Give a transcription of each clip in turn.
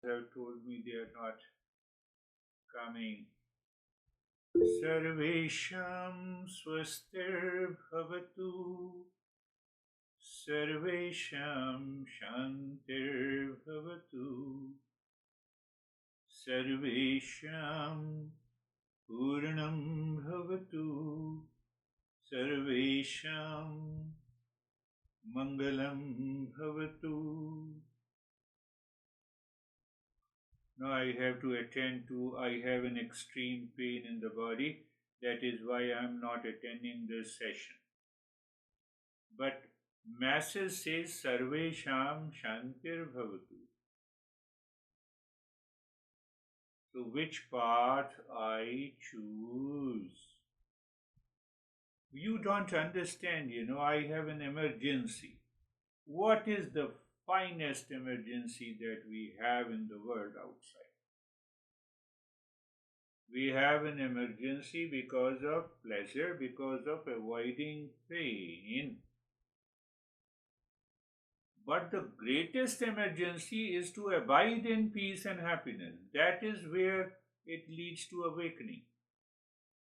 have told me they are not coming. Sarvesham swastir bhavatu. Sarvesham shantir bhavatu. Sarvesham purnam bhavatu. Sarvesham mangalam bhavatu. Now I have to attend to, I have an extreme pain in the body. That is why I am not attending this session. But Masses says Sarvesham Shantir Bhavatu. So which path I choose? You don't understand, I have an emergency. What is the finest emergency that we have in the world outside? We have an emergency because of pleasure, because of avoiding pain. But the greatest emergency is to abide in peace and happiness. That is where it leads to awakening.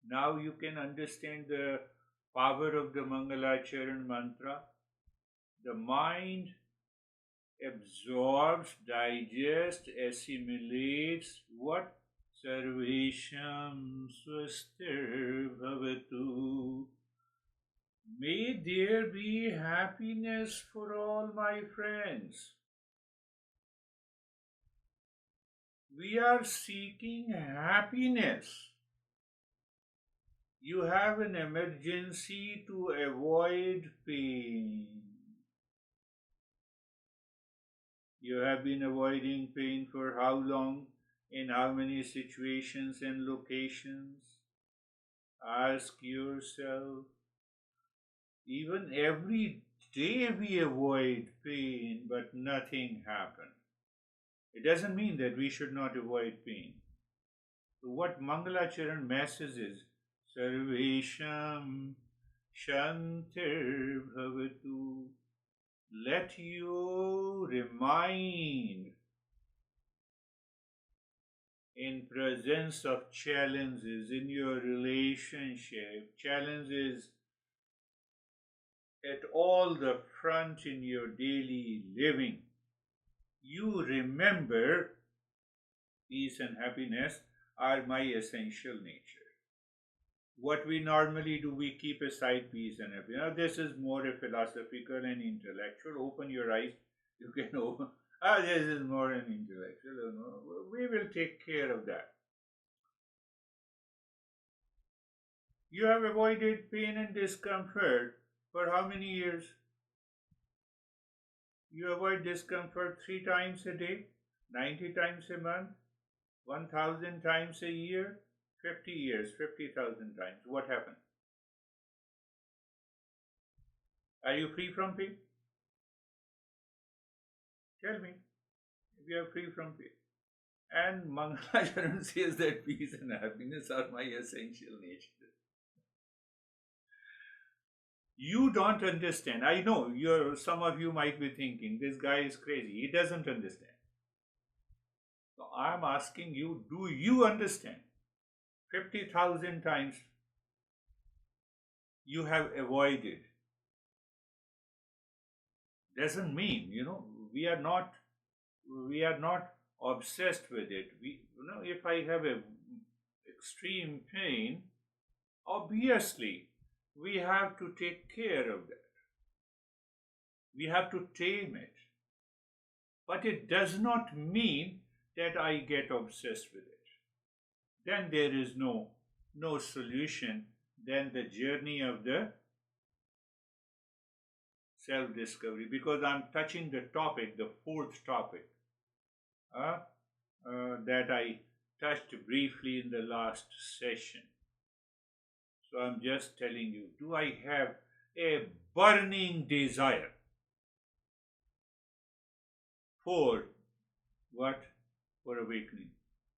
Now you can understand the power of the Mangalacharan mantra. The mind absorbs, digests, assimilates what? Sarvesham swastir bhavatu. May there be happiness for all my friends. We are seeking happiness. You have an emergency to avoid pain. You have been avoiding pain for how long? In how many situations and locations? Ask yourself. Even every day we avoid pain, but nothing happens. It doesn't mean that we should not avoid pain. So what Mangalacharan message is, Sarvesham Shantir Bhavatu. Let you remind in presence of challenges in your relationship, challenges at all the front in your daily living, you remember peace and happiness are my essential nature. What we normally do, we keep aside peace and happiness. Now, this is more a philosophical and intellectual. Open your eyes. You can open. This is more an intellectual. We will take care of that. You have avoided pain and discomfort for how many years? You avoid discomfort 3 times a day, 90 times a month, 1,000 times a year, 50 years, 50,000 times. What happened? Are you free from pain? Tell me if you are free from pain. And Mangalacharan says that peace and happiness are my essential nature. You don't understand. I know some of you might be thinking, this guy is crazy. He doesn't understand. So I'm asking you, do you understand? 50,000 times you have avoided. Doesn't mean, we are not obsessed with it. If I have a extreme pain, obviously we have to take care of that. We have to tame it. But it does not mean that I get obsessed with it. Then there is no solution than the journey of the self-discovery, because I'm touching the topic, the 4th topic, that I touched briefly in the last session. So I'm just telling you, do I have a burning desire for what? For awakening.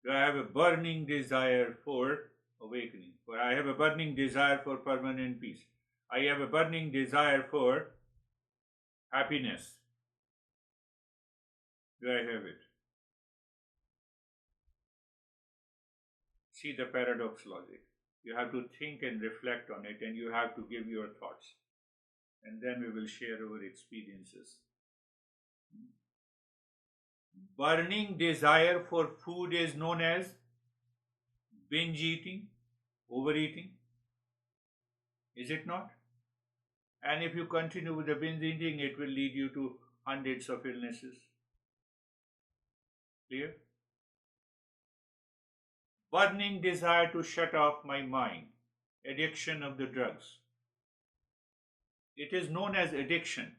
Do I have a burning desire for awakening? For I have a burning desire for permanent peace. I have a burning desire for happiness. Do I have it? See the paradox logic. You have to think and reflect on it, and you have to give your thoughts. And then we will share our experiences. Burning desire for food is known as binge eating, overeating. Is it not? And if you continue with the binge eating, it will lead you to hundreds of illnesses. Clear? Burning desire to shut off my mind, addiction of the drugs. It is known as addiction.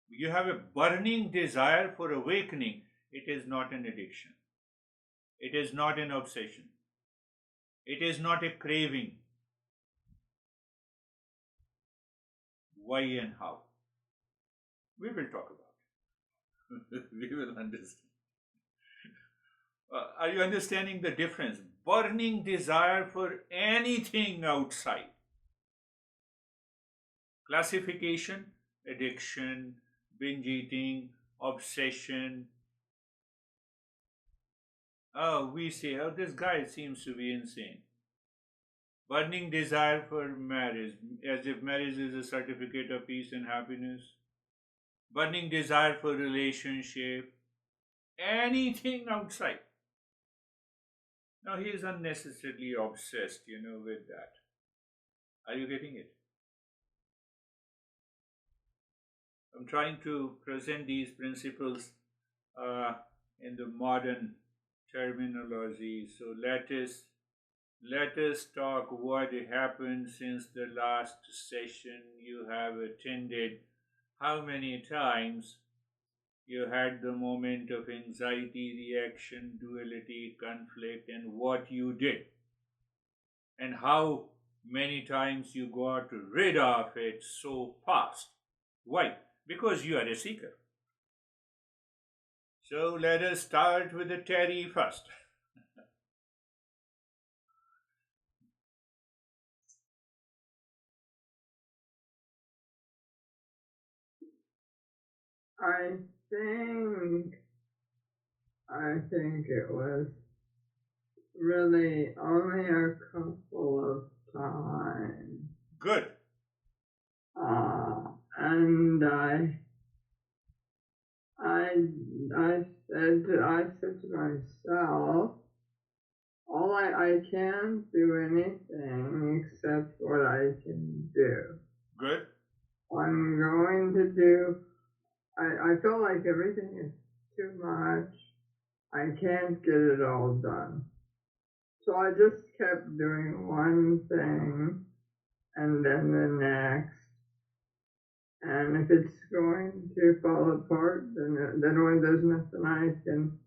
You have a burning desire for awakening. It is not an addiction. It is not an obsession. It is not a craving. Why and how? We will talk about it. We will understand. Are you understanding the difference? Burning desire for anything outside. Classification, addiction, binge eating, obsession. Oh, we say, oh, this guy seems to be insane. Burning desire for marriage, as if marriage is a certificate of peace and happiness. Burning desire for relationship, anything outside. Now he is unnecessarily obsessed, with that. Are you getting it? I'm trying to present these principles in the modern terminology. So let us talk what happened since the last session you have attended. How many times you had the moment of anxiety, reaction, duality, conflict, and what you did, and how many times you got rid of it so fast. Why? Because you are a seeker. So let us start with the Terry first. I think it was really only a couple of times. Good. And I said to myself, I can't do anything except what I can do. Good. I'm going to do, I feel like everything is too much. I can't get it all done. So I just kept doing one thing and then the next. And if it's going to fall apart, then there's nothing I can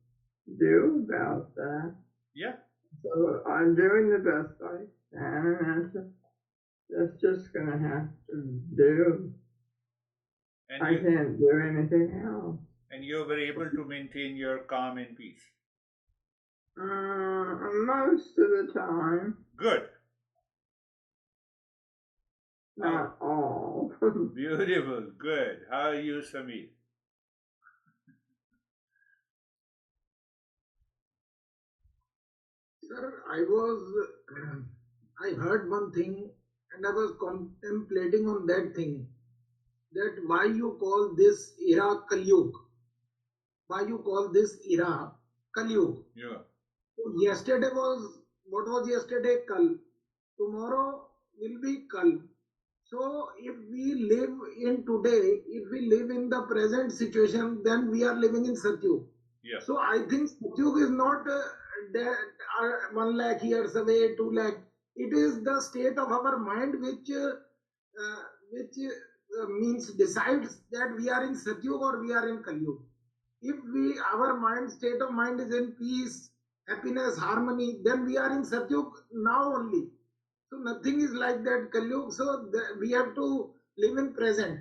do about that. Yeah. So I'm doing the best I can, and that's just going to have to do. And I can't do anything else. And you were able to maintain your calm and peace? Most of the time. Good. Not all. Beautiful. Good. How are you, Samir? Sir, I heard one thing and I was contemplating on that thing. That why you call this era Kalyug? Why you call this era Kalyug? Yeah. Yesterday what was yesterday? Kal. Tomorrow will be Kal. So if we live in today, if we live in the present situation, then we are living in Satyug. Yeah. So I think Satyug is not that 1 lakh years away, 2 lakh. It is the state of our mind which means decides that we are in Satyug or we are in Kalyug. If our state of mind is in peace, happiness, harmony, then we are in Satyug now only. So nothing is like that Kalyug. So we have to live in present.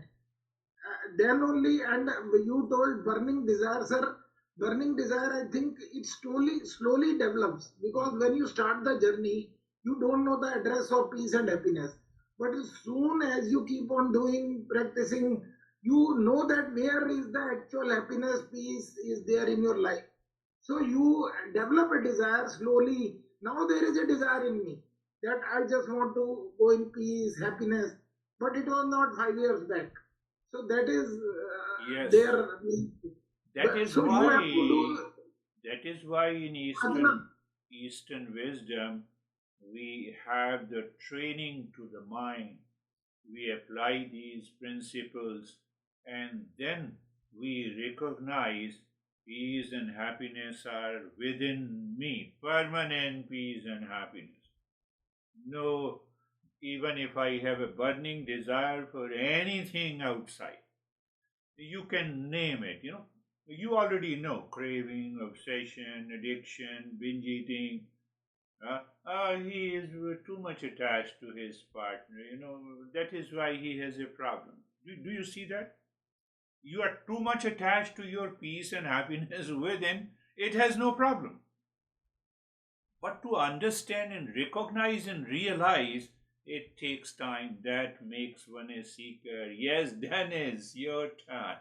Then only, and you told burning desire, sir. Burning desire, I think it slowly develops, because when you start the journey, you don't know the address of peace and happiness. But as soon as you keep on doing, practicing, you know that where is the actual happiness, peace is there in your life. So you develop a desire slowly. Now there is a desire in me that I just want to go in peace, happiness, but it was not 5 years back. So that is Yes. there. That is So you have to why do that is why in sadhana. Eastern wisdom we have the training to the mind. We apply these principles and then we recognize peace and happiness are within me. Permanent peace and happiness. No, even if I have a burning desire for anything outside, you can name it, you already know craving, obsession, addiction, binge eating. He is too much attached to his partner, that is why he has a problem. Do you see that? You are too much attached to your peace and happiness within, it has no problem. But to understand and recognize and realize, it takes time. That makes one a seeker. Yes, Dennis, your turn.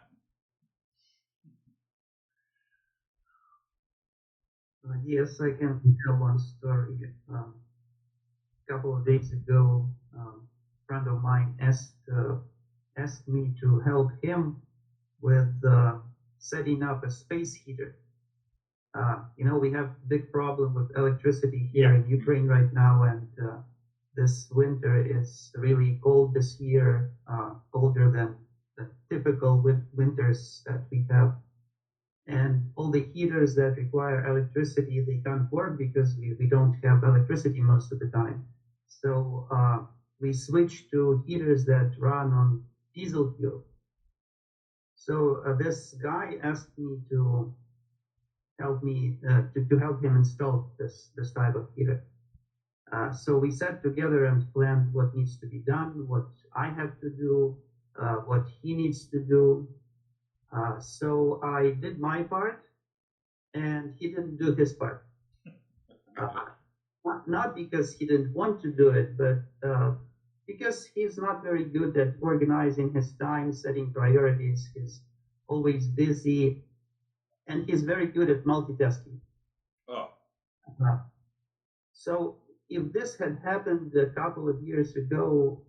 Yes, I can tell one story. A couple of days ago, a friend of mine asked me to help him with setting up a space heater. We have a big problem with electricity here in Ukraine right now, and this winter is really cold this year, colder than the typical winters that we have. And all the heaters that require electricity, they can't work because we don't have electricity most of the time. So we switched to heaters that run on diesel fuel. So this guy asked me to help him install this type of heater. So we sat together and planned what needs to be done, what I have to do, what he needs to do. So I did my part, and he didn't do his part. Not because he didn't want to do it, but because he's not very good at organizing his time, setting priorities. He's always busy, and he's very good at multitasking. Oh. So if this had happened a couple of years ago,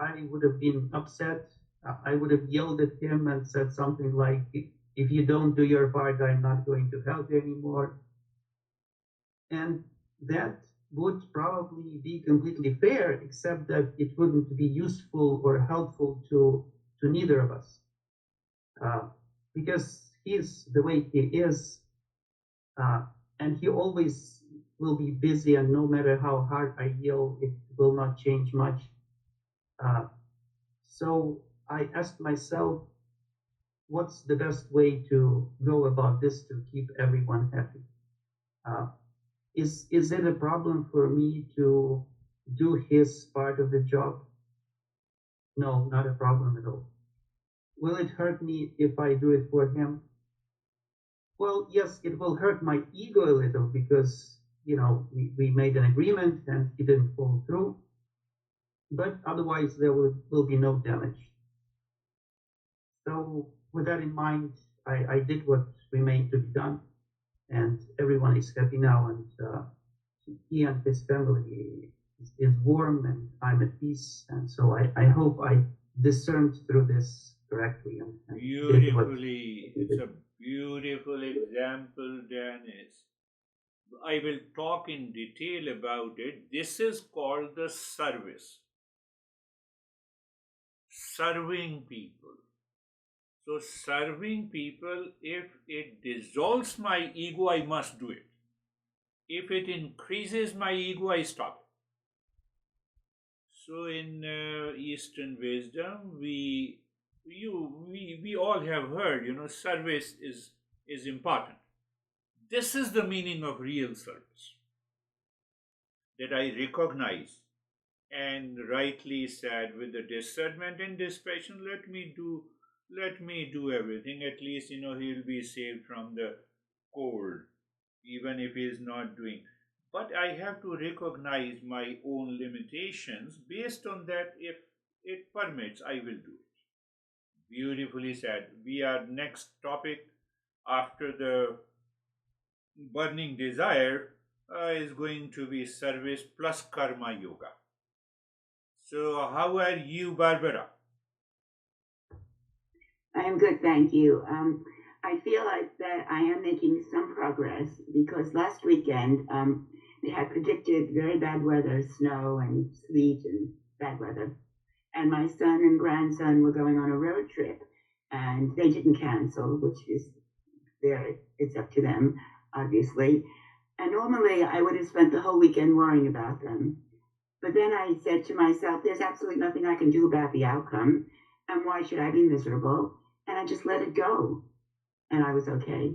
I would have been upset. I would have yelled at him and said something like, if you don't do your part, I'm not going to help you anymore. And that would probably be completely fair, except that it wouldn't be useful or helpful to neither of us. Because he's the way he is, and he always will be busy, and no matter how hard I yell, it will not change much. So I asked myself, what's the best way to go about this to keep everyone happy? Is it a problem for me to do his part of the job? No, not a problem at all. Will it hurt me if I do it for him? Well, yes, it will hurt my ego a little because, we made an agreement and he didn't follow through. But otherwise, there will be no damage. So with that in mind, I did what remained to be done, and everyone is happy now, and he and his family is warm, and I'm at peace. And so I hope I discerned through this correctly. And Beautifully. It's a beautiful example, Dennis. I will talk in detail about it. This is called the service. Serving people. So, serving people, if it dissolves my ego, I must do it. If it increases my ego, I stop. So, in Eastern wisdom, we all have heard, service is important. This is the meaning of real service that I recognize and rightly said with the discernment and dispassion. Let me do everything. At least he'll be saved from the cold, even if he is not doing. But I have to recognize my own limitations. Based on that, if it permits, I will do it. Beautifully said. We are next topic after the burning desire. is going to be service plus karma yoga. So, how are you, Barbara? I am good, thank you. I feel like that I am making some progress because last weekend they had predicted very bad weather, snow and sleet and bad weather. And my son and grandson were going on a road trip and they didn't cancel, which is it's up to them, obviously. And normally I would have spent the whole weekend worrying about them. But then I said to myself, there's absolutely nothing I can do about the outcome. And why should I be miserable? And I just let it go. And I was okay.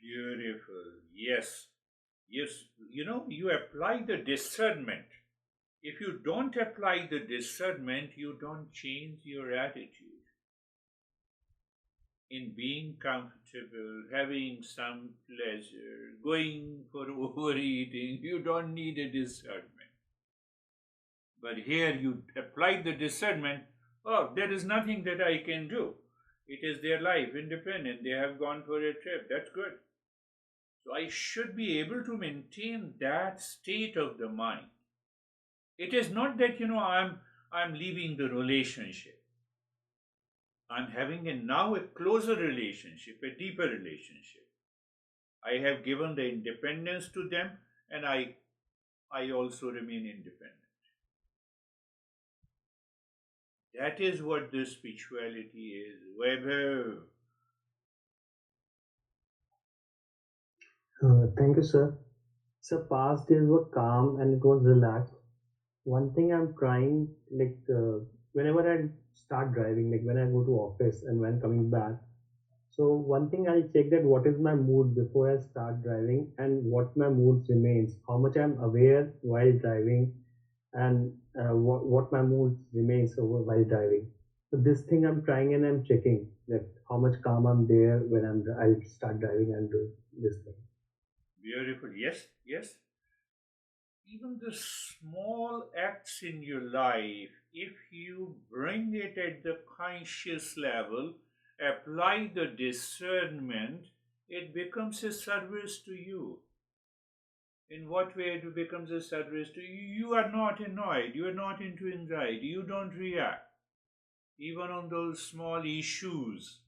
Beautiful. Yes. Yes. You apply the discernment. If you don't apply the discernment, you don't change your attitude. In being comfortable, having some pleasure, going for overeating, you don't need a discernment. But here you apply the discernment, oh, there is nothing that I can do. It is their life, independent. They have gone for a trip. That's good. So I should be able to maintain that state of the mind. It is not that, I'm leaving the relationship. I'm having now a closer relationship, a deeper relationship. I have given the independence to them and I also remain independent. That is what the spirituality is. Weber. Thank you, sir. So past days were calm and it was relaxed. One thing I'm trying, whenever I start driving, like when I go to office and when coming back, so one thing I check that what is my mood before I start driving and what my mood remains, how much I'm aware while driving, and what my mood remains over while driving. So this thing I'm trying and I'm checking that how much calm I'm there when I'll start driving and do this thing. Beautiful. Yes, yes. Even the small acts in your life, if you bring it at the conscious level, apply the discernment, it becomes a service to you. In what way it becomes a service to you? You are not annoyed, you are not into anxiety, you don't react. Even on those small issues,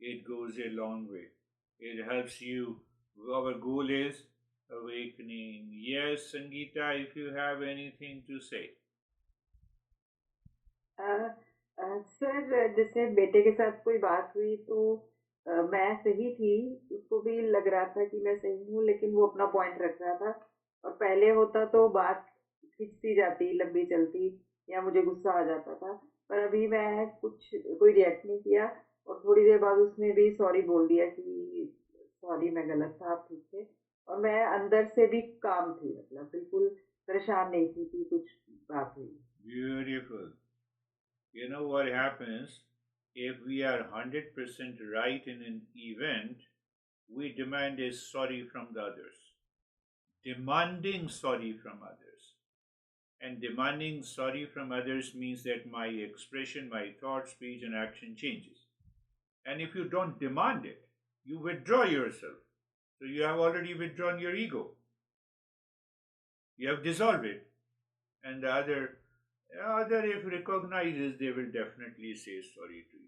it goes a long way. It helps you. Our goal is awakening. Yes, Sangeeta, if you have anything to say. Sir जैसे बेटे के साथ कोई बात हुई तो मैं सही थी, उसको भी लग रहा था कि मैं सही हूँ, लेकिन वो अपना पॉइंट रख रहा था। और पहले होता तो बात खिंचती जाती, लंबी चलती, या मुझे गुस्सा आ जाता था। पर अभी मैं कोई रिएक्ट नहीं किया और थोड़ी देर बाद उसने भी सॉरी बोल दिया कि सॉरी मैं गलत था, आप ठीक थे। और मैं अंदर से भी काम थी, मतलब बिल्कुल परेशान नहीं थी कि कुछ बात हुई। Beautiful. You know what happens? If we are 100% right in an event, we demand a sorry from the others. Demanding sorry from others. And demanding sorry from others means that my expression, my thought, speech, and action changes. And if you don't demand it, you withdraw yourself. So you have already withdrawn your ego. You have dissolved it. And the other, if recognizes, they will definitely say sorry to you.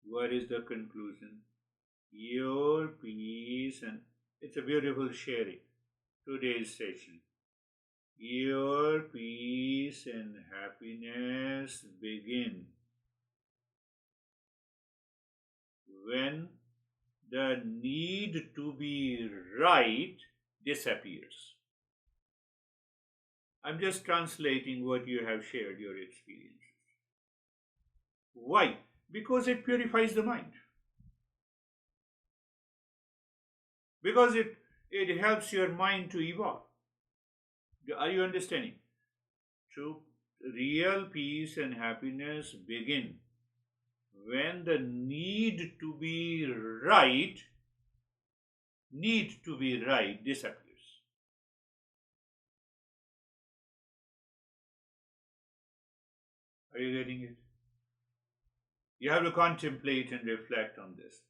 What is the conclusion? Your peace, and it's a beautiful sharing. Today's session. Your peace and happiness begin when the need to be right disappears. I'm just translating what you have shared, your experiences. Why? Because it purifies the mind. Because it helps your mind to evolve. Are you understanding? True, real peace and happiness begin when the need to be right disappears. Are you getting it? You have to contemplate and reflect on this.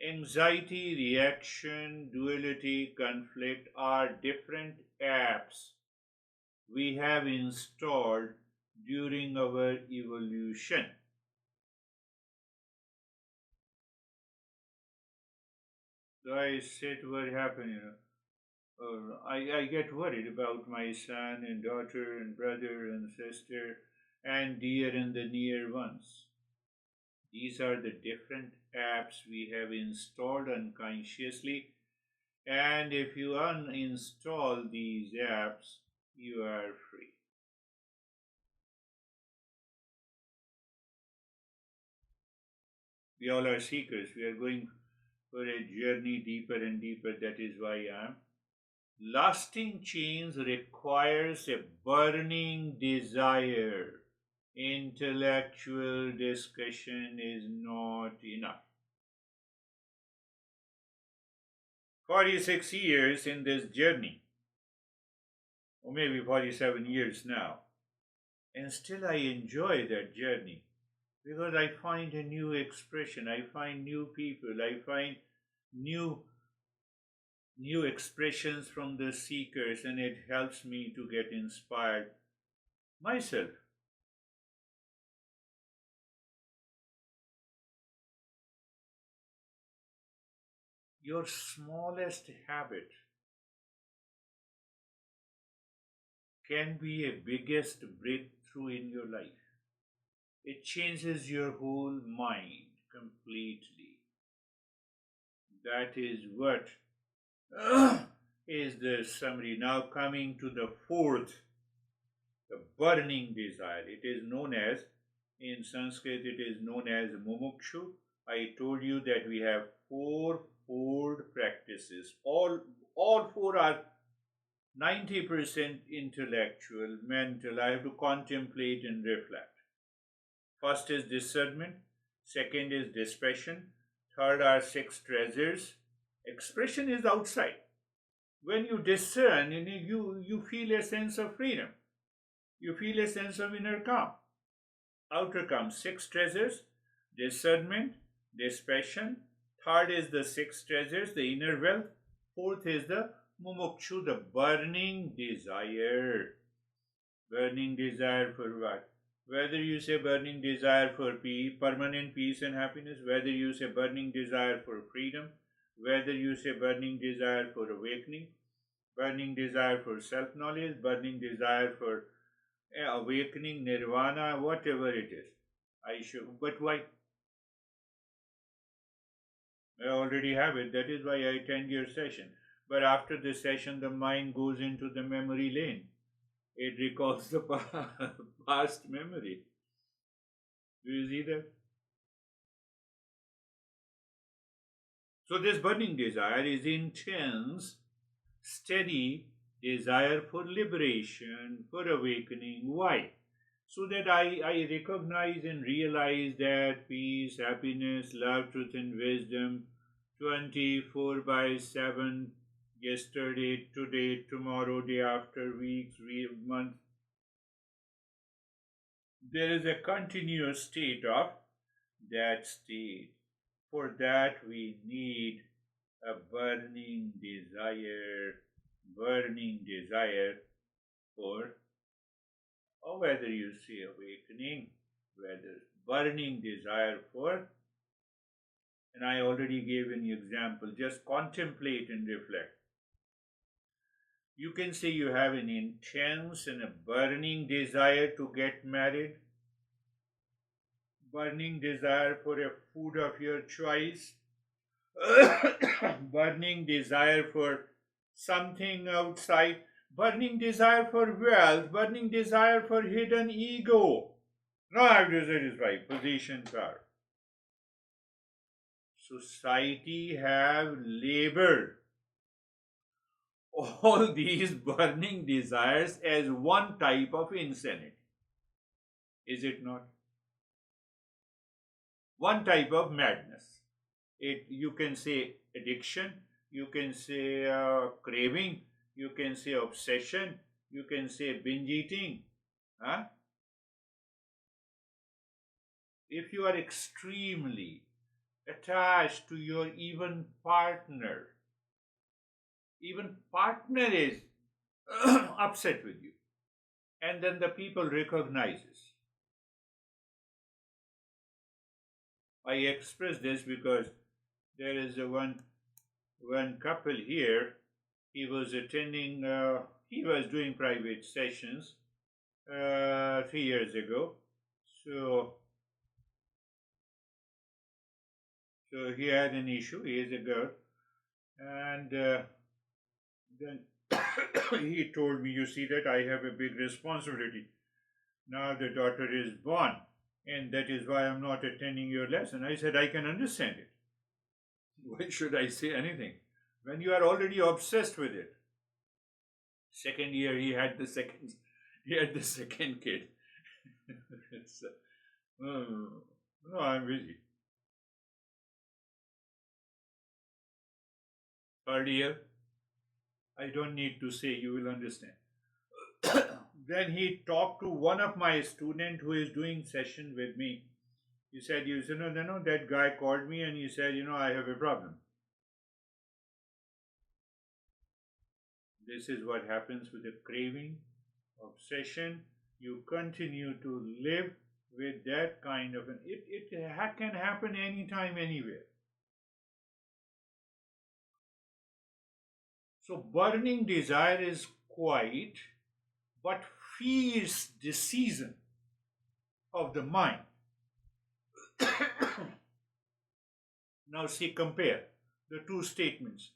Anxiety, reaction, duality, conflict are different apps we have installed during our evolution. So I said, what happened, I get worried about my son and daughter and brother and sister and dear and the near ones. These are the different apps we have installed unconsciously, and if you uninstall these apps, you are free. We all are seekers. We are going for a journey deeper and deeper. That is why I am. Lasting change requires a burning desire. Intellectual discussion is not enough. 46 years in this journey, or maybe 47 years now, and still I enjoy that journey because I find a new expression, I find new people, I find new expressions from the seekers, and it helps me to get inspired myself. Your smallest habit can be a biggest breakthrough in your life. It changes your whole mind completely. That is what is the summary. Now coming to the fourth, the burning desire. It is known as, in Sanskrit, it is known as Mumukshu. I told you that we have four practices. All four are 90% intellectual, mental. I have to contemplate and reflect. First is discernment, second is dispassion, third are six treasures. Expression is outside. When you discern, you feel a sense of freedom. You feel a sense of inner calm. Outer comes six treasures, discernment, dispassion. Third is the six treasures, the inner wealth. Fourth is the mumukshu, the burning desire. Burning desire for what? Whether you say burning desire for peace, permanent peace and happiness, whether you say burning desire for freedom, whether you say burning desire for awakening, burning desire for self-knowledge, burning desire for awakening, nirvana, whatever it is. But why? I already have it. That is why I attend your session. But after the session, the mind goes into the memory lane. It recalls the past memory. Do you see that? So this burning desire is intense, steady desire for liberation, for awakening. Why? So that I recognize and realize that peace, happiness, love, truth, and wisdom 24/7, yesterday, today, tomorrow, day after, weeks, month. There is a continuous state of that state. For that, we need a burning desire for, or whether you say awakening, whether burning desire for, and I already gave an example, just contemplate and reflect. You can say you have an intense and a burning desire to get married, burning desire for a food of your choice, burning desire for something outside, burning desire for wealth, burning desire for hidden ego. No, I have to satisfy position, power. Society have labored all these burning desires as one type of insanity. Is it not? One type of madness. You can say addiction, you can say craving, you can say obsession, you can say binge eating. Huh? if you are extremely attached to your even partner is upset with you, and then the people recognizes. I express this because there is one couple here. He was attending. He was doing private sessions 3 years ago. So he had an issue. He is a girl, and then he told me, "You see that I have a big responsibility. Now the daughter is born, and that is why I'm not attending your lesson." I said, "I can understand it. Why should I say anything when you are already obsessed with it?" Second year, he had the second kid. No, I'm busy. Earlier, I don't need to say, you will understand. Then he talked to one of my students who is doing session with me. He said, no, that guy called me and he said, I have a problem. This is what happens with a craving, obsession. You continue to live with that kind of it can happen anytime, anywhere. So burning desire is quiet but fierce decision of the mind. Now see, compare the two statements.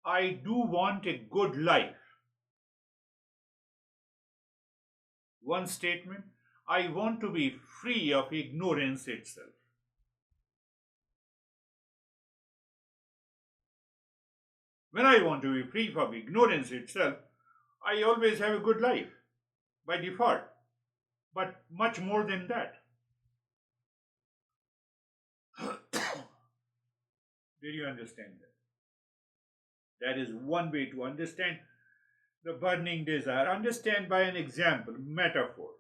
I do want a good life. One statement, I want to be free of ignorance itself. When I want to be free from ignorance itself, I always have a good life by default, but much more than that. Did you understand that? That is one way to understand the burning desire. Understand by an example, metaphor.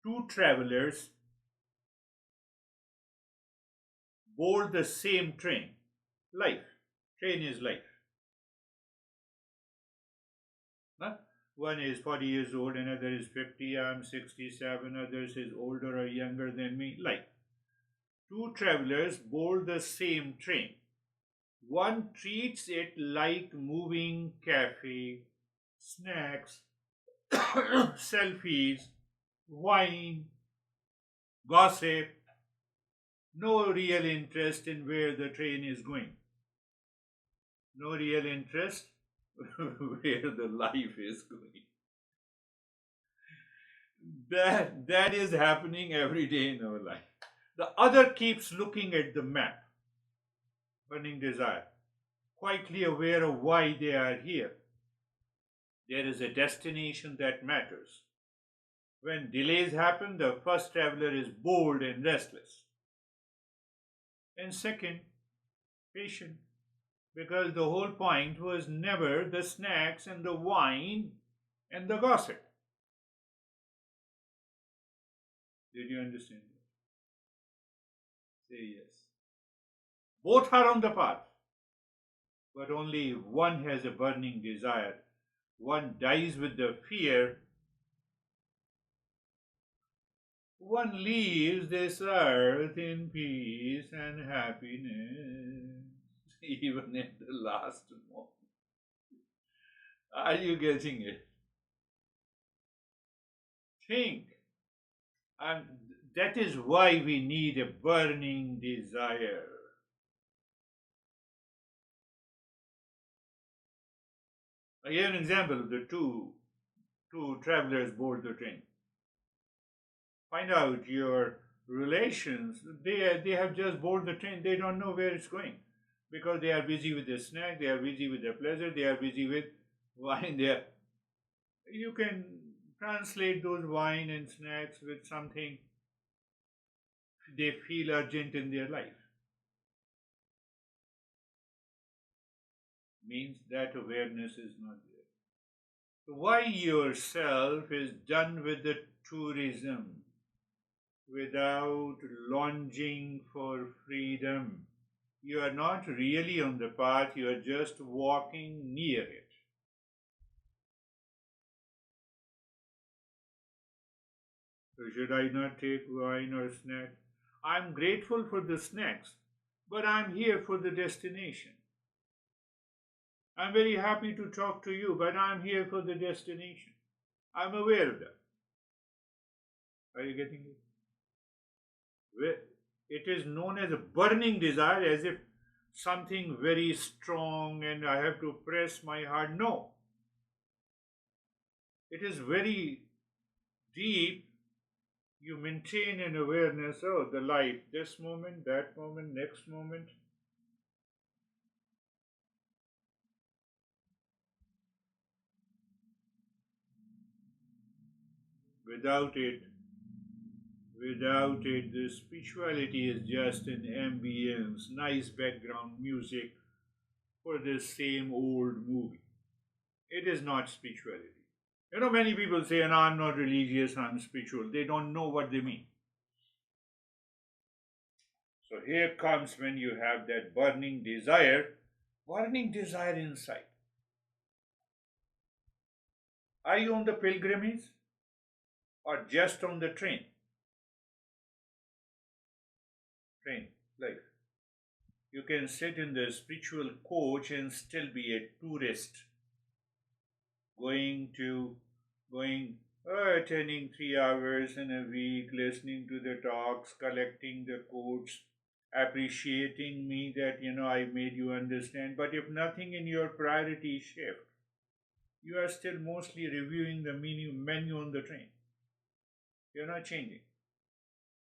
Two travelers board the same train. Life. Train is life. Huh? One is 40 years old, another is 50, I'm 67, others is older or younger than me. Life. Two travelers board the same train. One treats it like moving cafe, snacks, selfies, wine, gossip, no real interest in where the train is going. No real interest where the life is going. That is happening every day in our life. The other keeps looking at the map, burning desire, quietly aware of why they are here. There is a destination that matters. When delays happen, the first traveler is bored and restless. And second, patient, because the whole point was never the snacks and the wine and the gossip. Did you understand that? Say yes. Both are on the path, but only one has a burning desire. One dies with the fear. One leaves this earth in peace and happiness, even at the last moment. Are you getting it? Think. And that is why we need a burning desire. I give an example of the two travelers board the train. Find out your relations. They have just boarded the train. They don't know where it's going because they are busy with their snack. They are busy with their pleasure. They are busy with wine. You can translate those wine and snacks with something they feel urgent in their life. Means that awareness is not there. So why yourself is done with the tourism. without longing for freedom. You are not really on the path, you are just walking near it. So should I not take wine or snack? I'm grateful for the snacks, but I'm here for the destination. I'm very happy to talk to you, but I'm here for the destination. I'm aware of that. Are you getting it? It is known as a burning desire, as if something very strong and I have to press my heart. No. It is very deep. You maintain an awareness, oh, the light, this moment, that moment, next moment. Without it, the spirituality is just an ambience, nice background music for the same old movie. It is not spirituality. You know, many people say, and I'm not religious, I'm spiritual. They don't know what they mean. So here comes when you have that burning desire inside. Are you on the pilgrimage or just on the train? Like you can sit in the spiritual coach and still be a tourist, attending 3 hours in a week, listening to the talks, collecting the quotes, appreciating me that I made you understand. But if nothing in your priority shift, you are still mostly reviewing the menu on the train. You're not changing.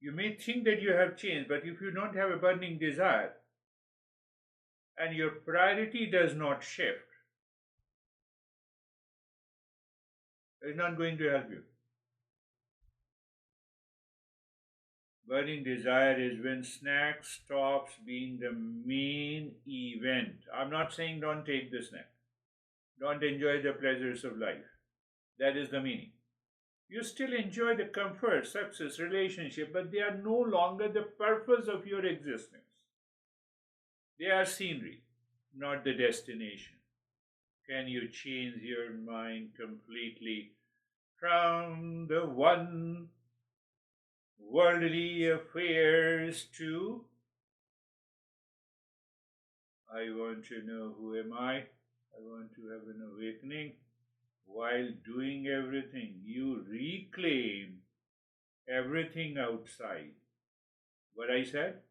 You may think that you have changed, but if you don't have a burning desire and your priority does not shift, it's not going to help you. Burning desire is when snack stops being the main event. I'm not saying don't take the snack. Don't enjoy the pleasures of life. That is the meaning. You still enjoy the comfort, success, relationship, but they are no longer the purpose of your existence. They are scenery, not the destination. Can you change your mind completely from the one worldly affairs to I want to know who am I want to have an awakening. While doing everything, you reclaim everything outside. What I said?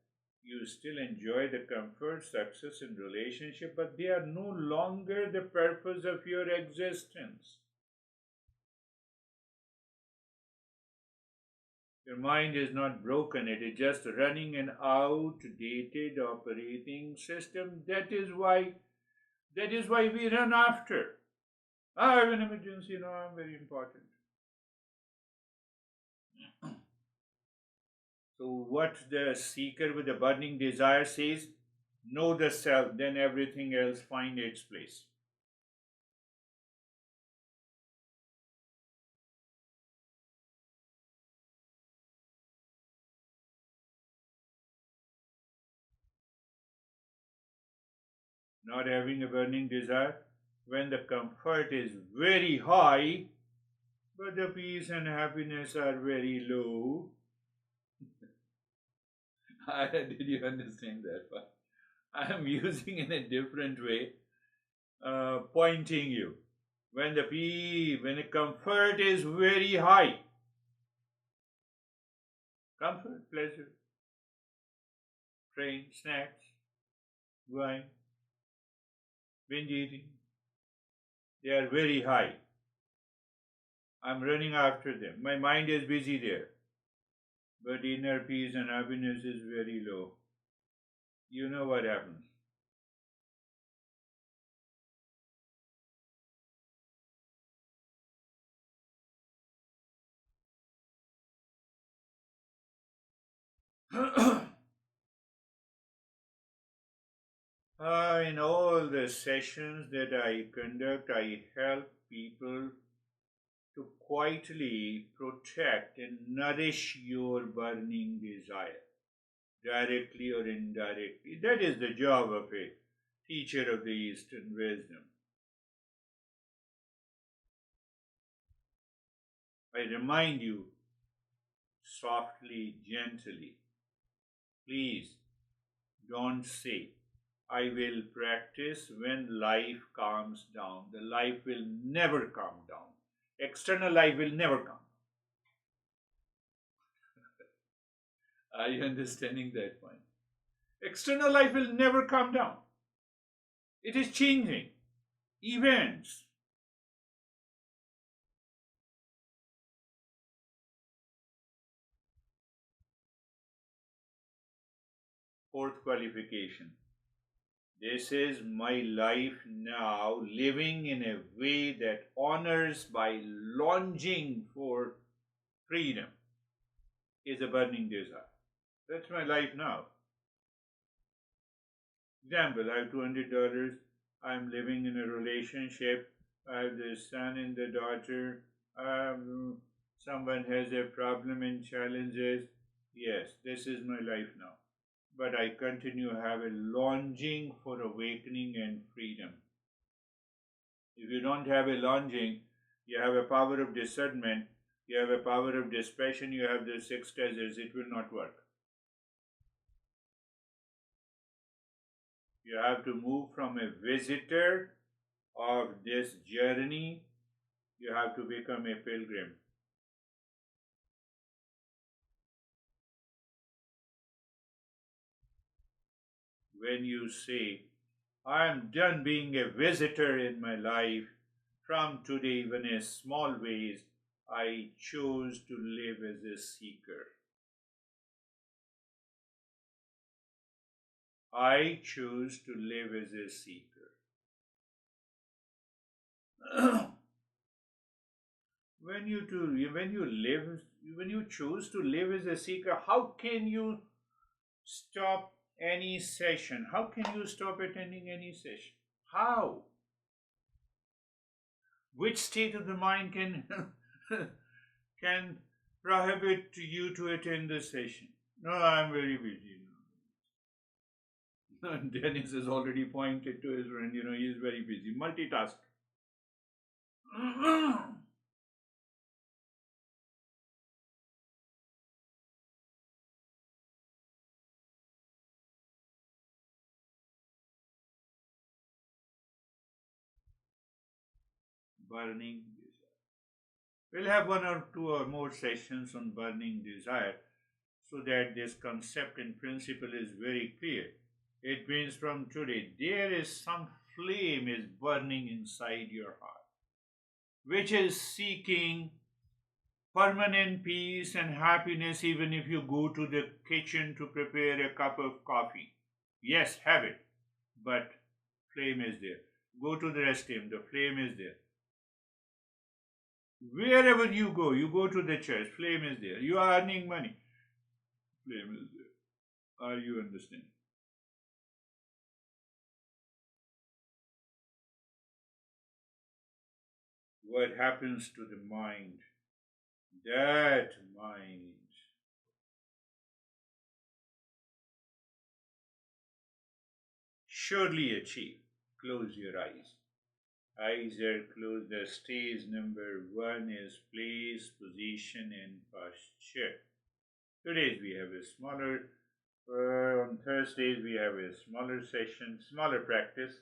You still enjoy the comfort, success, and relationship, but they are no longer the purpose of your existence. Your mind is not broken, it is just running an outdated operating system. That is why we run after. I have an emergency, I'm very important. So what the seeker with the burning desire says, know the self, then everything else find its place. Not having a burning desire, when the comfort is very high, but the peace and happiness are very low. Did you understand that part? I am using in a different way, pointing you. When the comfort is very high, comfort, pleasure, train, snacks, wine, binge eating, they are very high. I'm running after them. My mind is busy there. But inner peace and happiness is very low. You know what happens. In all the sessions that I conduct, I help people to quietly protect and nourish your burning desire, directly or indirectly. That is the job of a teacher of the Eastern wisdom. I remind you softly, gently, please don't say, I will practice when life calms down. The life will never calm down. External life will never come. Are you understanding that point? External life will never calm down. It is changing. Events. Fourth qualification. This is my life now, living in a way that honors by longing for freedom is a burning desire. That's my life now. Example, I have $200. I'm living in a relationship. I have the son and the daughter. Someone has a problem and challenges. Yes, this is my life now. But I continue to have a longing for awakening and freedom. If you don't have a longing, you have a power of discernment, you have a power of dispassion, you have the six treasures, it will not work. You have to move from a visitor of this journey, you have to become a pilgrim. When you say, I am done being a visitor in my life, from today, even in small ways, I chose to live as a seeker. I choose to live as a seeker. When you choose to live as a seeker, how can you stop any session? How can you stop attending any session? How? Which state of the mind can can prohibit you to attend the session? No, I'm very busy. No. Dennis has already pointed to his friend, he is very busy. Multitask. Burning desire. We'll have one or two or more sessions on burning desire so that this concept and principle is very clear. It means from today, there is some flame is burning inside your heart, which is seeking permanent peace and happiness even if you go to the kitchen to prepare a cup of coffee. Yes, have it, but flame is there. Go to the restroom, the flame is there. Wherever you go to the church, flame is there. You are earning money, flame is there. Are you understanding? What happens to the mind? That mind surely achieve. Close your eyes. Eyes are closed. The stage number 1 is place, position, and posture. Today we have a smaller, on Thursdays we have a smaller session, smaller practice.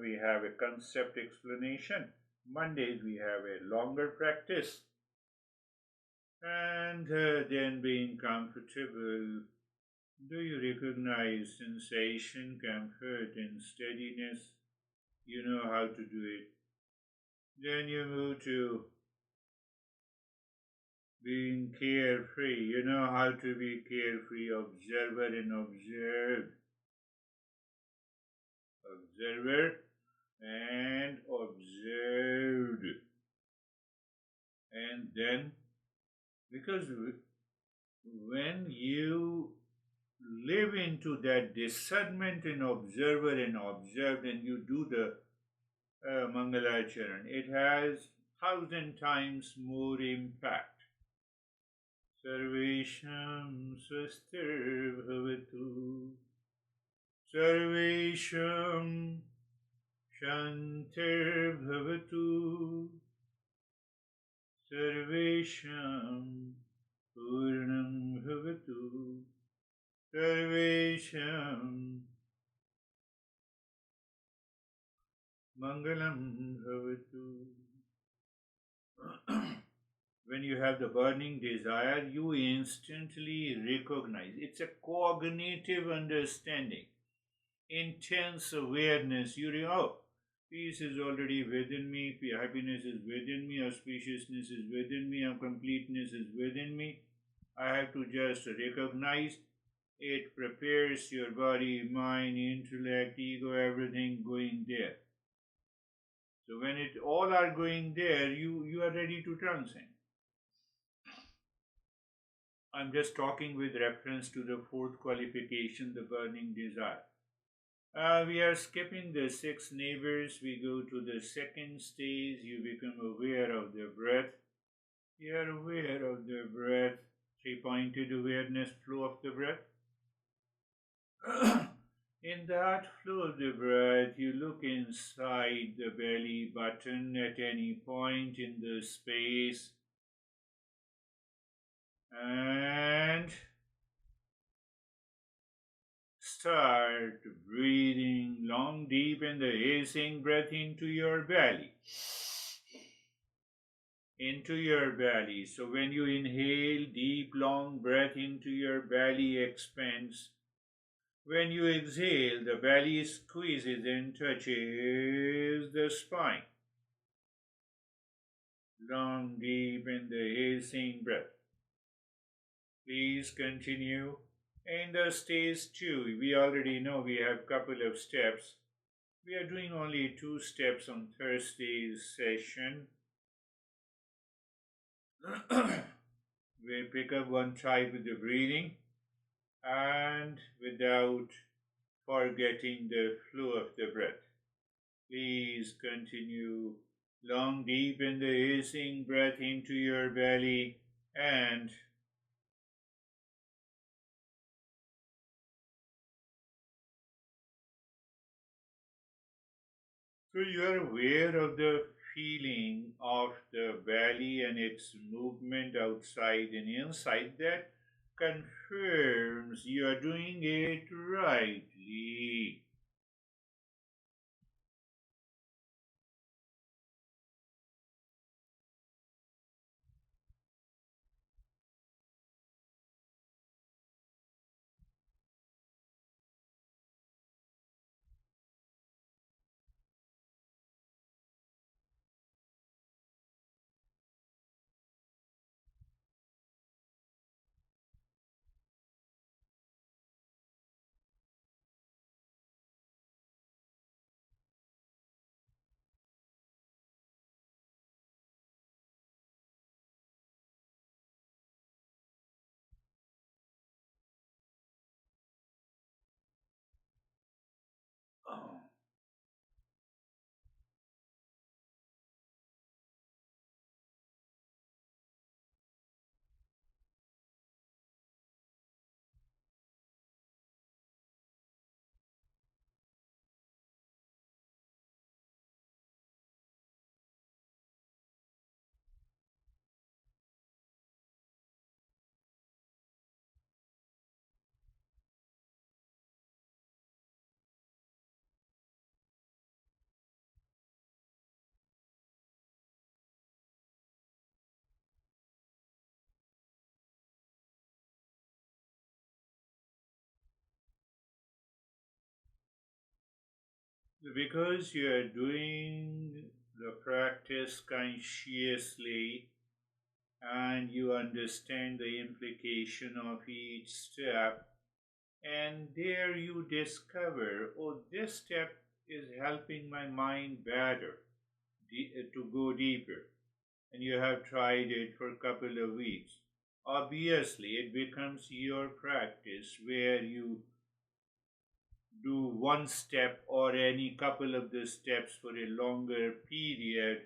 We have a concept explanation. Mondays we have a longer practice. And then being comfortable. Do you recognize sensation, comfort, and steadiness? You know how to do it. Then you move to being carefree. You know how to be carefree, observer and observed. Observer and observed. And then, because when you live into that discernment in observer and observed, and you do the Mangalacharan, it has 1,000 times more impact. Sarvesham swastir bhavatu. Sarvesham shantir bhavatu. Sarvesham purnam bhavatu. Sarvesham mangalam bhavatu. When you have the burning desire, you instantly recognize. It's a cognitive understanding, intense awareness. You know, oh, peace is already within me, happiness is within me, auspiciousness is within me, completeness is within me. I have to just recognize. It prepares your body, mind, intellect, ego, everything going there. So when it all are going there, you are ready to transcend. I'm just talking with reference to the fourth qualification, the burning desire. We are skipping the 6 neighbors. We go to the second stage. You become aware of the breath. You are aware of the breath. 3-pointed awareness, flow of the breath. In that flow of the breath, you look inside the belly button at any point in the space and start breathing long, deep in the hissing breath into your belly. Into your belly. So when you inhale, deep, long breath into your belly expands. When you exhale, the belly squeezes and touches the spine. Long, deep in the hissing breath. Please continue. In the stage 2, we already know we have a couple of steps. We are doing only 2 steps on Thursday's session. We pick up one type with the breathing and without forgetting the flow of the breath. Please continue. Long, deep in the hissing breath into your belly and so you are aware of the feeling of the belly and its movement outside and inside. That confirms you are doing it rightly. Oh. Because you are doing the practice consciously and you understand the implication of each step, and there you discover, oh, this step is helping my mind better to go deeper, and you have tried it for a couple of weeks. Obviously, it becomes your practice where you do one step or any couple of the steps for a longer period,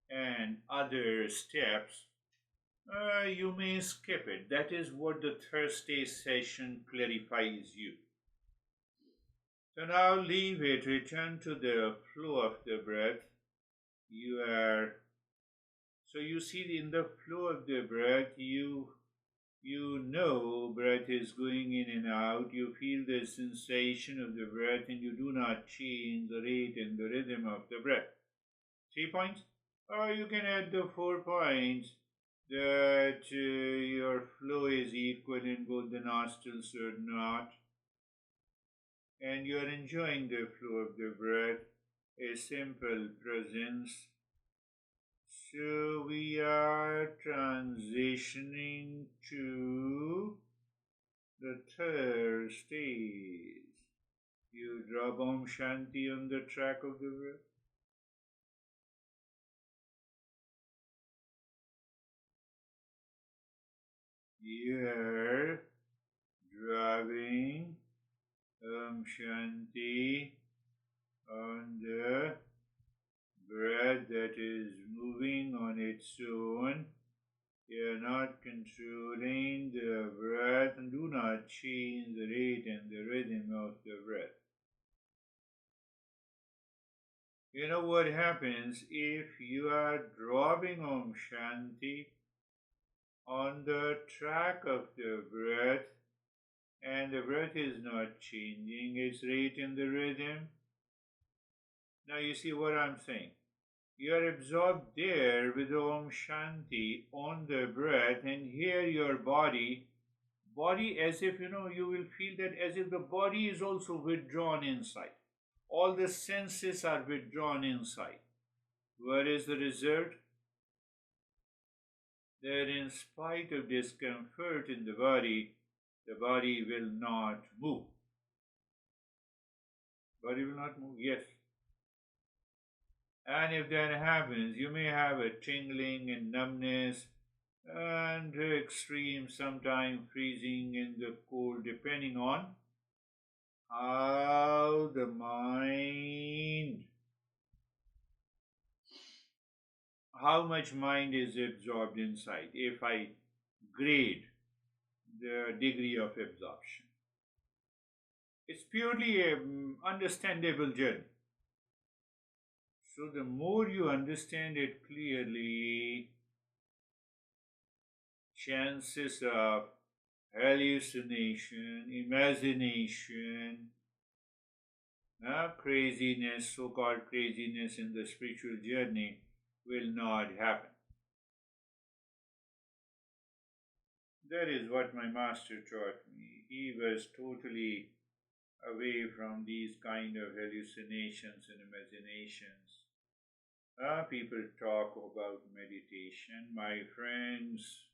and other steps, you may skip it. That is what the Thursday session clarifies you. So now leave it, return to the flow of the breath. So you see in the flow of the breath, you know breath is going in and out. You feel the sensation of the breath and you do not change the rate and the rhythm of the breath. 3 points? Or you can add the 4 points that your flow is equal in both the nostrils or not, and you are enjoying the flow of the breath, a simple presence. So we are transitioning to the third stage. You drop Om Shanti on the track of the breath. You are dropping Om Shanti on the breath that is moving on its own. You are not controlling the breath and do not change the rate and the rhythm of the breath. You know what happens if you are dropping Om Shanti on the track of the breath and the breath is not changing its rate and the rhythm? Now you see what I'm saying. You are absorbed there with Om Shanti on the breath, and here your body as if you will feel that as if the body is also withdrawn inside. All the senses are withdrawn inside. What is the result? That in spite of discomfort in the body will not move. Body will not move, yes. And if that happens, you may have a tingling and numbness and extreme, sometimes freezing in the cold, depending on how the mind, how much mind is absorbed inside, if I grade the degree of absorption. It's purely an understandable journey. So the more you understand it clearly, chances of hallucination, imagination, craziness, so-called craziness in the spiritual journey will not happen. That is what my master taught me. He was totally away from these kind of hallucinations and imaginations. People talk about meditation. My friends,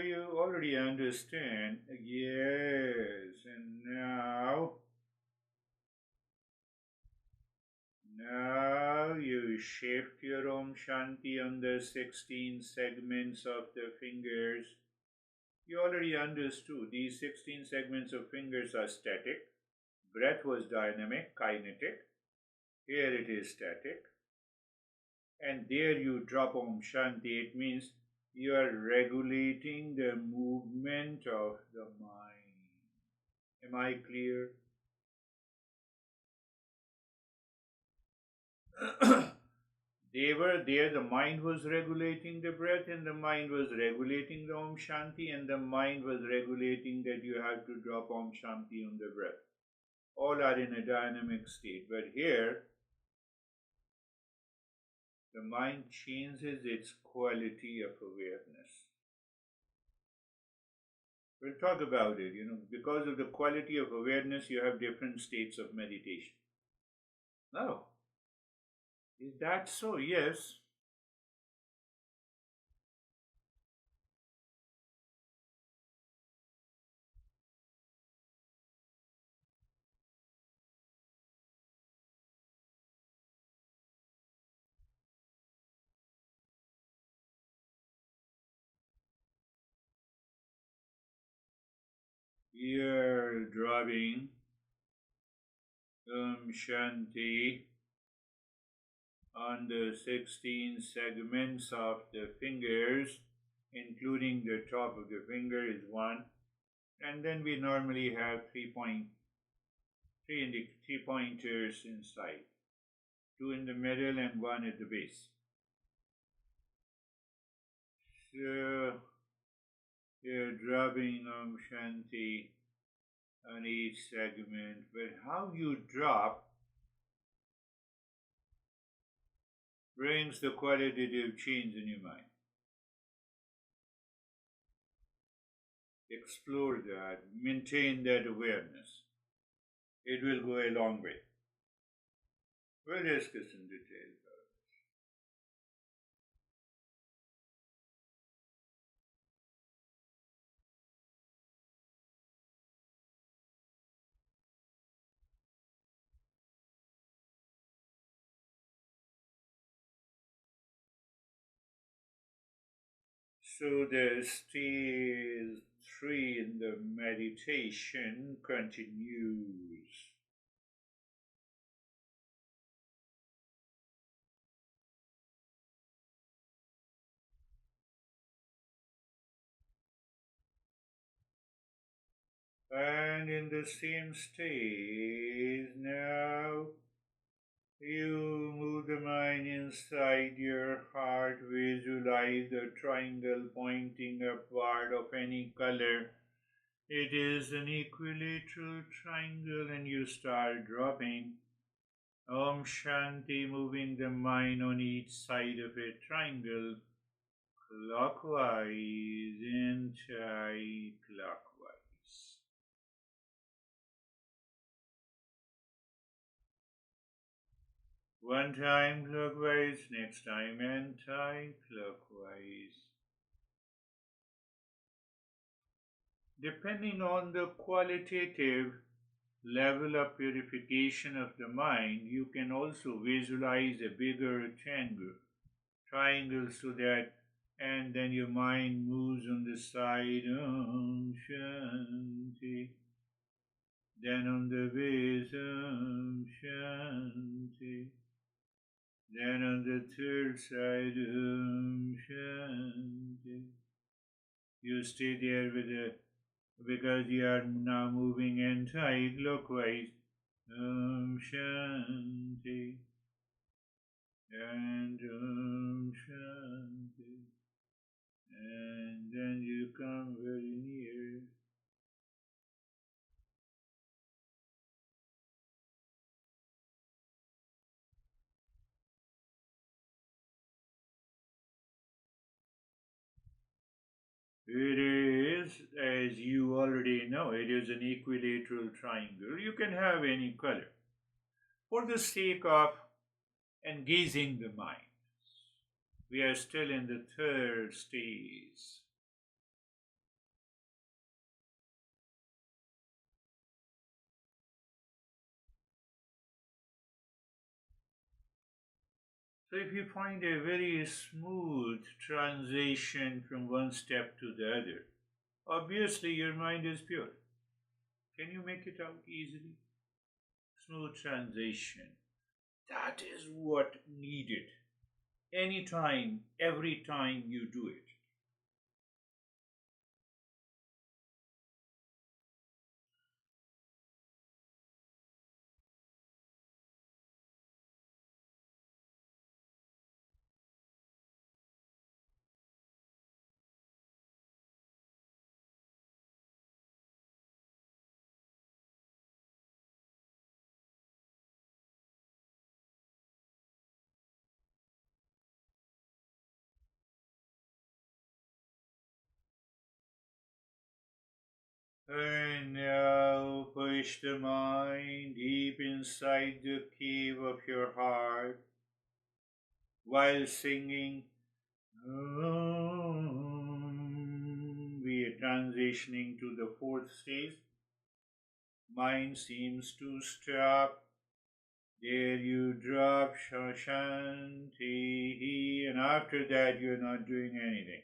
you already understand. Yes, and now you shift your Om Shanti on the 16 segments of the fingers. You already understood these 16 segments of fingers are static. Breath was dynamic, kinetic. Here it is static. And there you drop Om Shanti. It means you are regulating the movement of the mind. Am I clear? They were there, the mind was regulating the breath, and the mind was regulating the Om Shanti, and the mind was regulating that you have to drop Om Shanti on the breath. All are in a dynamic state, but here the mind changes its quality of awareness. We'll talk about it. Because of the quality of awareness, you have different states of meditation. No. Is that so? Yes. You're dropping Shanti on the 16 segments of the fingers, including the top of the finger is one, and then we normally have three pointers inside, two in the middle and one at the base. So you're dropping Shanti on each segment, but how you drop brings the qualitative change in your mind. Explore that, maintain that awareness. It will go a long way. We'll discuss in detail. So the stage 3 in the meditation continues. And in the same stage, now you move the mind inside your heart, visualize a triangle pointing upward of any color. It is an equilateral triangle, and you start dropping Om Shanti, moving the mind on each side of a triangle, clockwise, anti-clockwise. One time clockwise, next time anti-clockwise. Depending on the qualitative level of purification of the mind, you can also visualize a bigger triangle so that, and then your mind moves on the side, Om Shanti. Then on the base, Om Shanti. Then on the third side, Om Shanti. You stay there because you are now moving anti-clockwise. Om Shanti. And Om Shanti. And then you come very near. It is, as you already know, it is an equilateral triangle. You can have any color. For the sake of engaging the mind, we are still in the third stage. So if you find a very smooth transition from one step to the other, obviously your mind is pure. Can you make it out easily? Smooth transition. That is what needed. Anytime, every time you do it. And now for nourish the mind deep inside the cave of your heart while singing. We are transitioning to the fourth stage. Mind seems to stop. There you drop Shanti, and after that you're not doing anything.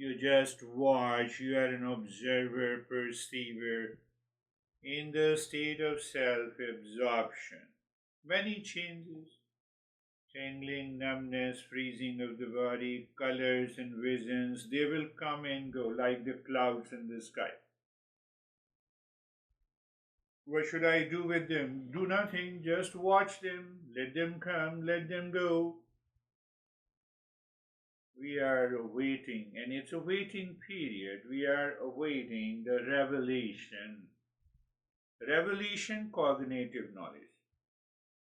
You just watch, you are an observer, perceiver, in the state of self-absorption. Many changes, tingling, numbness, freezing of the body, colors and visions, they will come and go like the clouds in the sky. What should I do with them? Do nothing, just watch them, let them come, let them go. We are awaiting, and it's a waiting period. We are awaiting the revelation. Revelation, cognitive knowledge.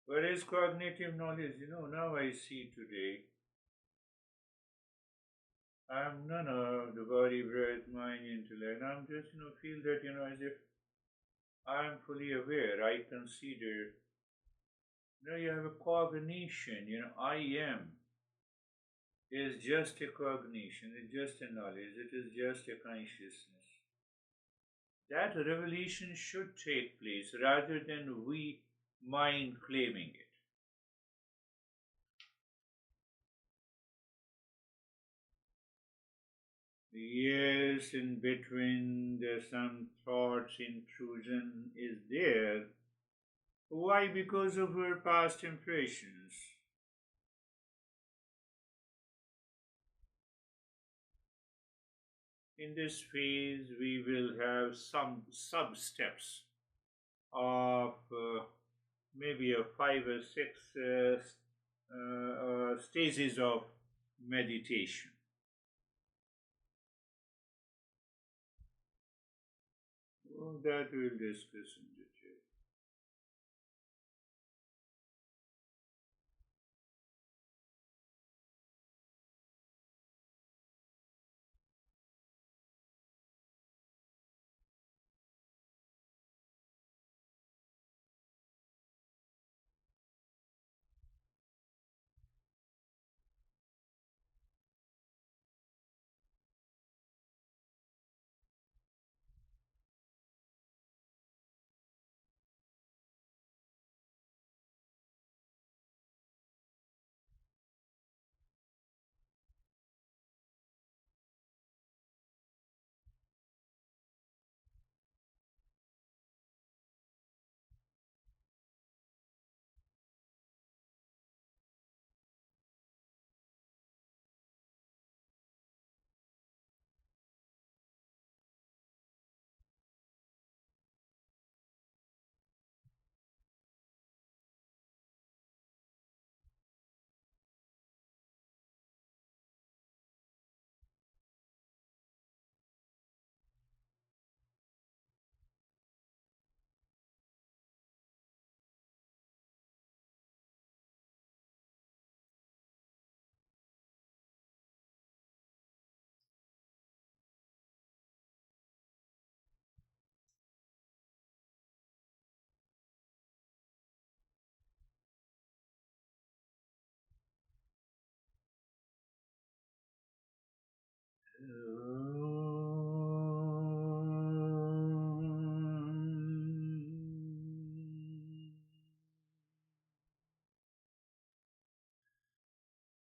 What is cognitive knowledge? Now I see today. I'm none of the body, breath, mind, intellect. I'm just, feel that, as if I'm fully aware. I consider, you have a cognition, I am. Is just a cognition, it's just a knowledge, it is just a consciousness. That revelation should take place rather than we mind claiming it. Yes, in between there's some thoughts intrusion is there. Why? Because of our past impressions. In this phase, we will have some sub-steps of maybe 5 or 6 stages of meditation. That we'll discuss in detail.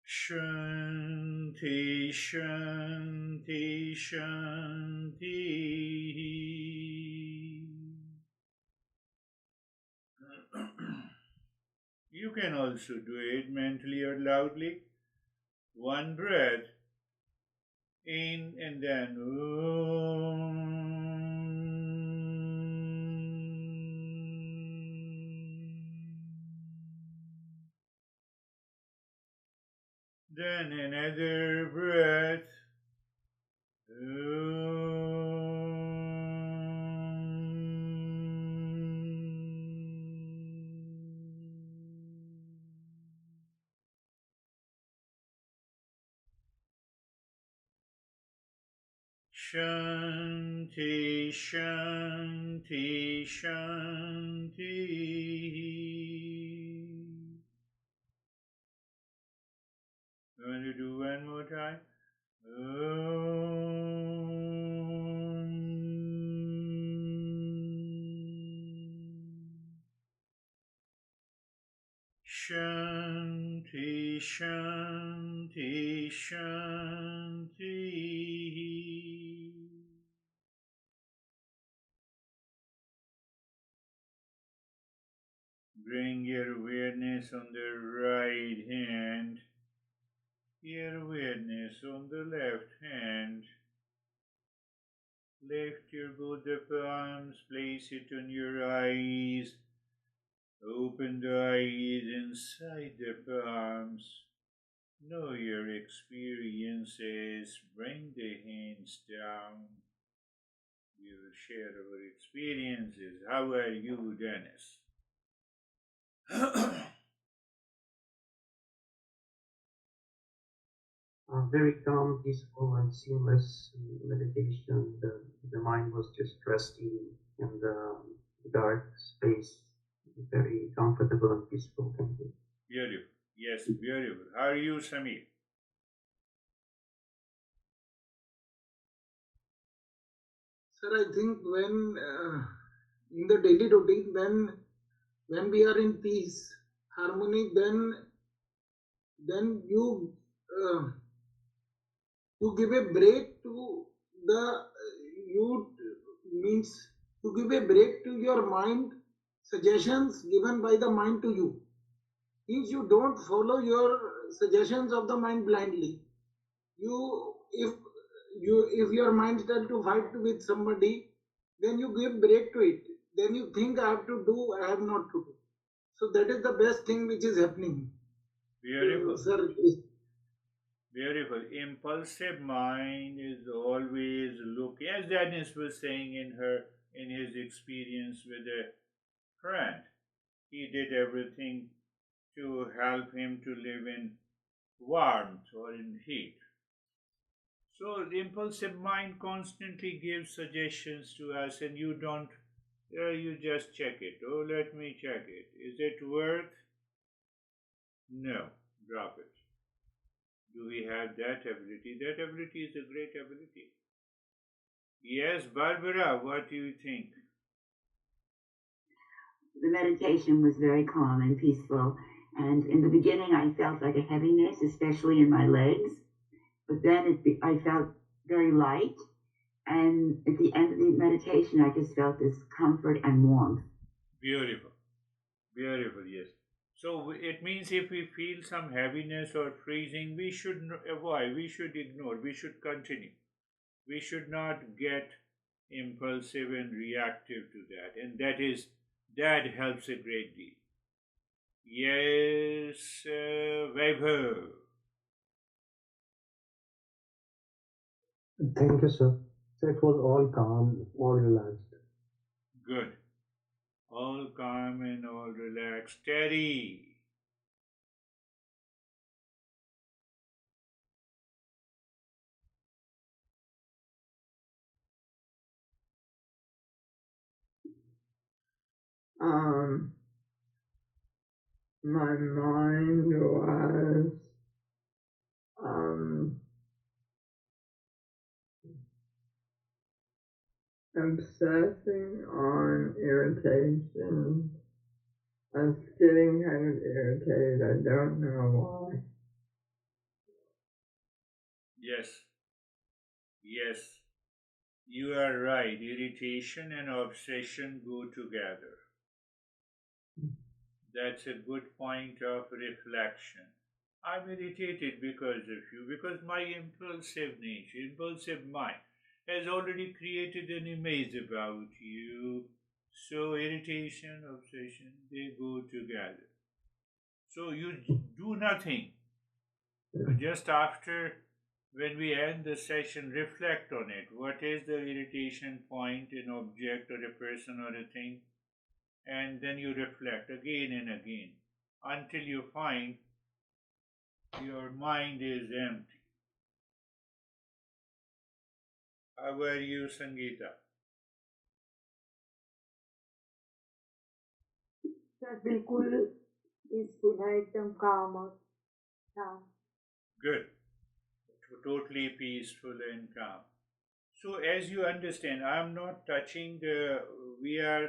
Shanti, Shanti, Shanti. You can also do it mentally or loudly. One breath in and then then another breath. Shanti, Shanti, Shanti. You want to do one more time? Shanti, Shanti, Shanti. Bring your awareness on the right hand, your awareness on the left hand. Lift your both of arms, place it on your eyes. Open the eyes inside the palms. Know your experiences. Bring the hands down. We will share our experiences. How are you, Dennis? Very calm, peaceful, and seamless meditation. The mind was just resting in the dark space. Very comfortable and peaceful. Thank you. Beautiful. Yes, beautiful. How are you, Samir? Sir, I think when in the daily routine, when we are in peace, harmony, then you give a break to the you means to give a break to your mind, suggestions given by the mind to you. Means you don't follow your suggestions of the mind blindly. If your mind tells to fight with somebody, then you give break to it. Then you think I have to do, I have not to do. So that is the best thing which is happening. Beautiful. Sir, Beautiful. Impulsive mind is always looking, as Dennis was saying in his experience with a friend. He did everything to help him to live in warmth or in heat. So the impulsive mind constantly gives suggestions to us, and you don't. You just check it. Oh, let me check it. Is it worth? No, drop it. Do we have that ability? That ability is a great ability. Yes, Barbara, what do you think? The meditation was very calm and peaceful. And in the beginning, I felt like a heaviness, especially in my legs. But then I felt very light. And at the end of the meditation, I just felt this comfort and warmth. Beautiful. Beautiful, yes. So it means if we feel some heaviness or freezing, we should avoid, we should ignore, we should continue. We should not get impulsive and reactive to that. And that helps a great deal. Yes, Vaibhav. Thank you, sir. So it was all calm, all relaxed. Good. All calm and all relaxed. Steady. My mind was obsessing on irritation. I was getting kind of irritated. I don't know why. Yes. Yes. You are right. Irritation and obsession go together. That's a good point of reflection. I'm irritated because of you, because my impulsive nature, impulsive mind, has already created an image about you. So irritation, obsession, they go together. So you do nothing. Just after, when we end the session, reflect on it. What is the irritation point, an object or a person or a thing? And then you reflect again and again until you find your mind is empty. How are you, Sangeeta? Sir बिल्कुल peaceful है, एकदम काम और शांत. Good. Totally peaceful and calm. So, as you understand, I am not touching the. We are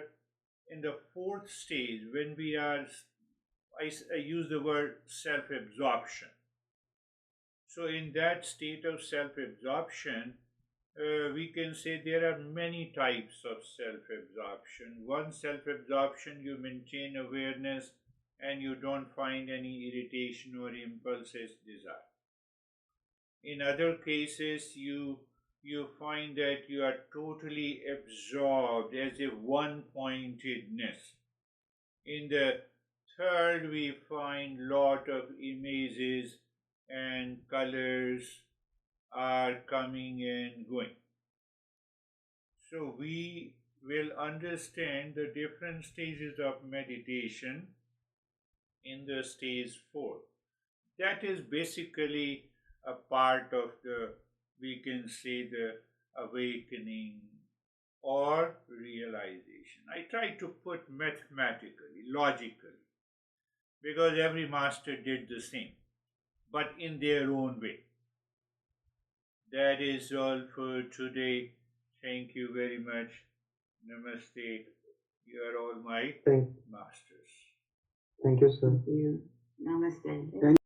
in the fourth stage when we are. I use the word self-absorption. So, in that state of self-absorption, we can say there are many types of self-absorption. One self-absorption, you maintain awareness and you don't find any irritation or impulses desire. In other cases, you find that you are totally absorbed as a one-pointedness. In the third, we find lot of images and colors are coming and going. So we will understand the different stages of meditation in the stage 4. That is basically a part of the, we can say, the awakening or realization. I try to put mathematically, logically, because every master did the same, but in their own way. That is all for today. Thank you very much. Namaste. You are all my masters. Thank you, sir. Thank you. Namaste. Thank